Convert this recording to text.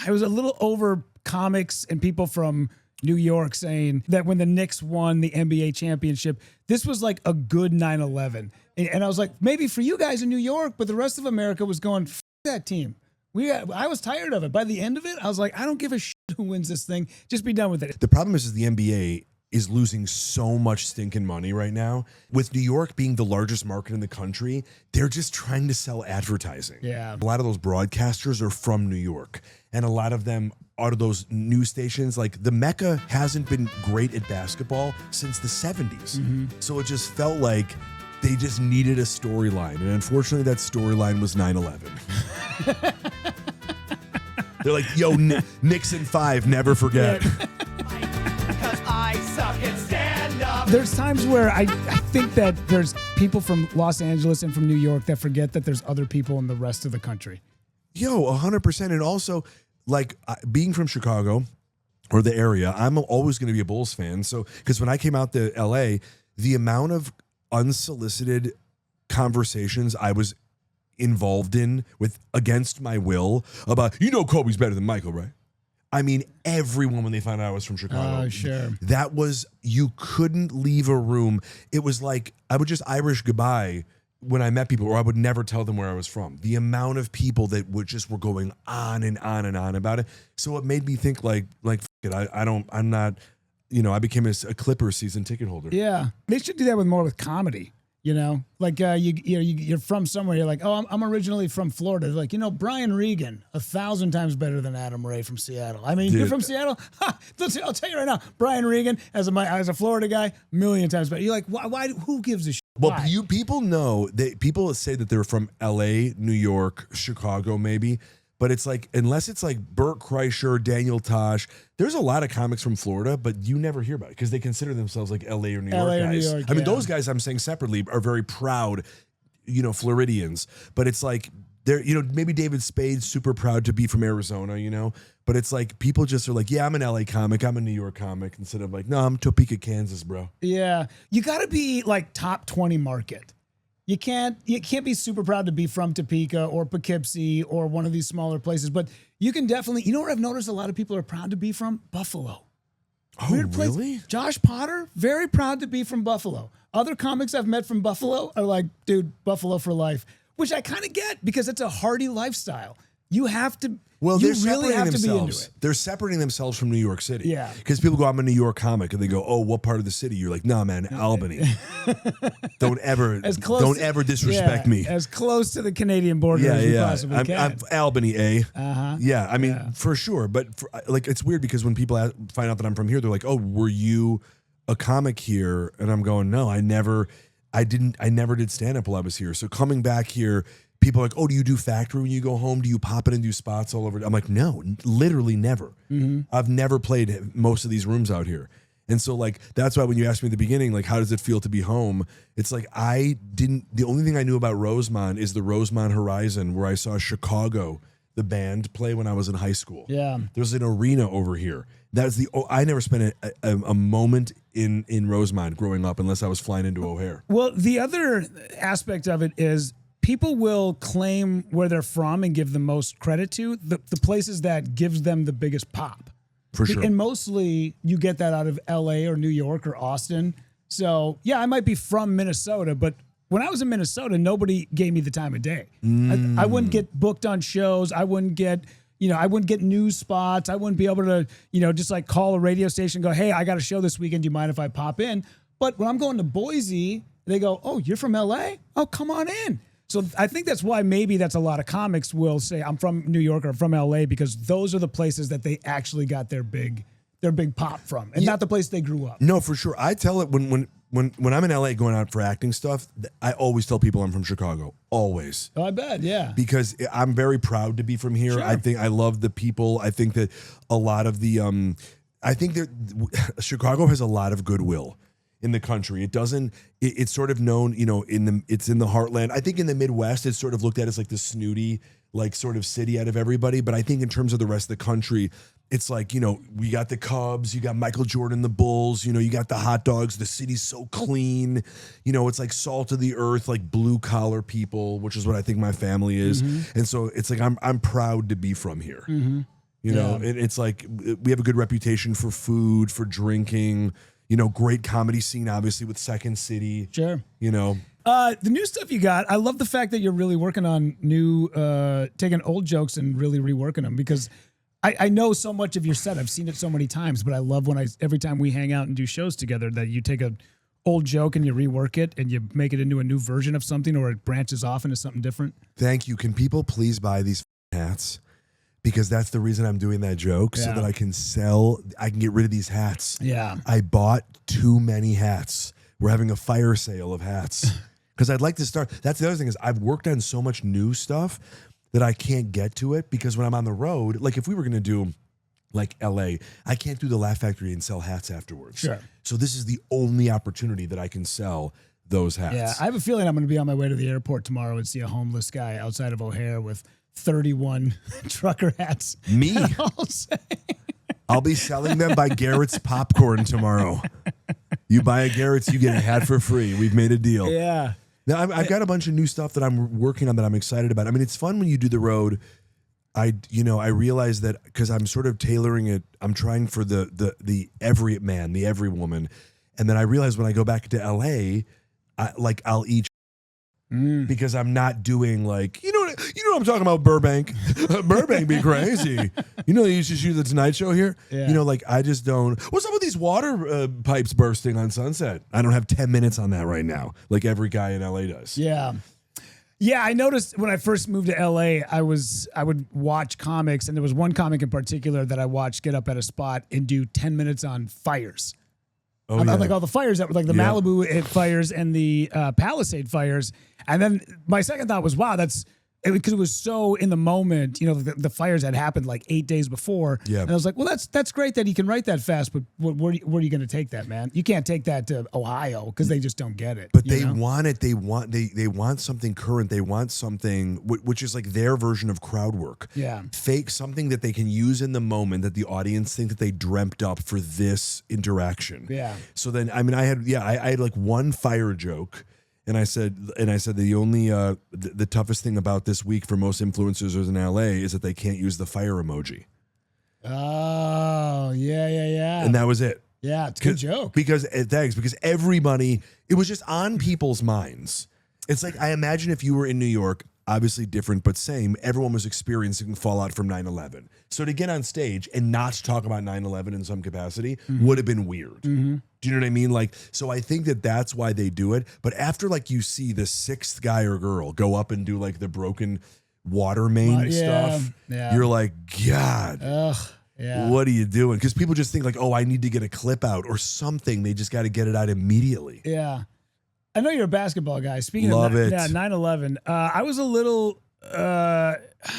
it was a little over comics and people from New York saying that when the Knicks won the NBA championship, this was like a good 9/11. And I was like, maybe for you guys in New York, but the rest of America was going, F that team. I was tired of it. By the end of it, I was like, I don't give a shit who wins this thing. Just be done with it. The problem is the NBA is losing so much stinking money right now. With New York being the largest market in the country, they're just trying to sell advertising. Yeah. A lot of those broadcasters are from New York, and a lot of them out of those news stations, like the Mecca hasn't been great at basketball since the 70s. So it just felt like they just needed a storyline. And unfortunately, that storyline was 9/11. They're like, yo, Nixon 5, never forget. There's times where I think that there's people from Los Angeles and from New York that forget that there's other people in the rest of the country. Yo, 100%. And also, like, being from Chicago or the area, I'm always going to be a Bulls fan. So, because when I came out to LA, the amount of unsolicited conversations I was involved in with against my will about, Kobe's better than Michael, right? I mean, everyone, when they found out I was from Chicago, Oh, sure. that was, you couldn't leave a room. It was like, I would just Irish goodbye when I met people, or I would never tell them where I was from. The amount of people that were going on and on and on about it. So it made me think like, f it, I'm not, I became a Clippers season ticket holder. Yeah. They should do that with comedy. Like you're from somewhere. You're like, oh, I'm originally from Florida. They're like, Brian Regan, 1,000 times better than Adam Ray from Seattle. I mean, Dude. You're from Seattle. I'll tell you right now, Brian Regan as a Florida guy, 1,000,000 times better. You're like, why? Who gives a shit? Well, Why? people know people say that they're from L.A., New York, Chicago, maybe. But it's like, unless it's like Burt Kreischer, Daniel Tosh, there's a lot of comics from Florida, but you never hear about it because they consider themselves like LA or New York guys. New York, I mean, yeah. those guys I'm saying separately are very proud, Floridians. But it's like, they're, maybe David Spade's super proud to be from Arizona, but it's like people just are like, yeah, I'm an LA comic, I'm a New York comic, instead of like, no, I'm Topeka, Kansas, bro. Yeah. You got to be like top 20 market. You can't be super proud to be from Topeka or Poughkeepsie or one of these smaller places, but you can definitely, where I've noticed a lot of people are proud to be from? Buffalo. Oh, Weird place. really? Josh Potter, very proud to be from Buffalo. Other comics I've met from Buffalo are like, dude, Buffalo for life, which I kind of get because it's a hardy lifestyle. You have to, Well, you they're really separating have to be into themselves. it. They're separating themselves from New York City. Yeah. Because people go, I'm a New York comic, and they go, oh, what part of the city? You're like, no, man, Albany. Don't ever disrespect me. As close to the Canadian border as you possibly can. I'm Albany, eh? Uh-huh. Yeah, I mean, for sure. But it's weird because when people find out that I'm from here, they're like, oh, were you a comic here? And I'm going, no, I never did stand up while I was here. So coming back here, people are like, oh, do you do factory when you go home? Do you pop in and do spots all over? I'm like, no, literally never. Mm-hmm. I've never played most of these rooms out here. And so like, that's why when you asked me at the beginning, like, how does it feel to be home? It's like, the only thing I knew about Rosemont is the Rosemont Horizon, where I saw Chicago, the band, play when I was in high school. Yeah. There's an arena over here. I never spent a moment in Rosemont growing up unless I was flying into O'Hare. Well, the other aspect of it is people will claim where they're from and give the most credit to the places that gives them the biggest pop. For sure. And mostly you get that out of LA or New York or Austin. So yeah, I might be from Minnesota, but when I was in Minnesota, nobody gave me the time of day. I wouldn't get booked on shows. I wouldn't get news spots. I wouldn't be able to, just like call a radio station and go, hey, I got a show this weekend. Do you mind if I pop in? But when I'm going to Boise, they go, oh, you're from LA? Oh, come on in. So I think that's why maybe that's a lot of comics will say I'm from New York or from LA, because those are the places that they actually got their big pop from, and not the place they grew up. No, for sure. I tell it when I'm in LA going out for acting stuff, I always tell people I'm from Chicago. Always. Oh, I bet, yeah. Because I'm very proud to be from here. Sure. I think I love the people. I think that a lot of the I think that Chicago has a lot of goodwill in the country. It's sort of known, it's in the heartland. I think in the Midwest, it's sort of looked at as like the snooty, like sort of city out of everybody. But I think in terms of the rest of the country, it's like, we got the Cubs, you got Michael Jordan, the Bulls, you got the hot dogs. The city's so clean, it's like salt of the earth, like blue collar people, which is what I think my family is. Mm-hmm. And so it's like, I'm proud to be from here. Mm-hmm. You know, it's like we have a good reputation for food, for drinking, you know, great comedy scene, obviously, with Second City. Sure. You know. The new stuff you got, I love the fact that you're really working on new, taking old jokes and really reworking them, because I know so much of your set. I've seen it so many times, but I love when every time we hang out and do shows together that you take a old joke and you rework it and you make it into a new version of something, or it branches off into something different. Thank you. Can people please buy these hats? Because that's the reason I'm doing that joke, so that I can get rid of these hats. Yeah. I bought too many hats. We're having a fire sale of hats. Because I'd like to start. That's the other thing is I've worked on so much new stuff that I can't get to it, because when I'm on the road, like if we were going to do like LA, I can't do the Laugh Factory and sell hats afterwards. Sure. So this is the only opportunity that I can sell those hats. Yeah, I have a feeling I'm going to be on my way to the airport tomorrow and see a homeless guy outside of O'Hare with 31 trucker hats. Me. I'll be selling them by Garrett's Popcorn tomorrow. You buy a Garrett's, you get a hat for free. We've made a deal. Yeah. Now, I've got a bunch of new stuff that I'm working on that I'm excited about. I mean, it's fun when you do the road. I realize that because I'm sort of tailoring it. I'm trying for the every man, the every woman. And then I realize when I go back to LA, I'll eat because I'm not doing like, you know what I'm talking about, Burbank. Burbank be crazy. You know, they used to shoot the Tonight Show here. Yeah. You know, like I just don't. What's up with these water pipes bursting on Sunset? I don't have 10 minutes on that right now, like every guy in LA does. Yeah. Yeah, I noticed when I first moved to LA, I would watch comics, and there was one comic in particular that I watched get up at a spot and do 10 minutes on fires. Oh, I'm yeah. like all the fires that were like the Malibu fires and the Palisade fires. And then my second thought was, wow, because it was so in the moment, you know, the fires had happened like 8 days before. Yeah. And I was like, well, that's great that he can write that fast, but where are you going to take that, man? You can't take that to Ohio because they just don't get it. But they want it. They want something current. They want something which is like their version of crowd work. Yeah. Fake something that they can use in the moment that the audience think that they dreamt up for this interaction. Yeah. So then, I mean, I had like one fire joke. And I said the only the toughest thing about this week for most influencers in LA is that they can't use the fire emoji. Oh, yeah. And that was it. Yeah, it's a good joke. Because everybody, it was just on people's minds. It's like, I imagine if you were in New York, obviously different, but same, everyone was experiencing fallout from 9/11. So to get on stage and not talk about 9/11 in some capacity would have been weird. Mm-hmm. Do you know what I mean? Like, so I think that's why they do it. But after like you see the sixth guy or girl go up and do like the broken water main stuff, you're like, God. Ugh. Yeah. What are you doing? Because people just think like, oh, I need to get a clip out or something. They just got to get it out immediately. Yeah. I know you're a basketball guy. Speaking Love of it. 9/11, I was a little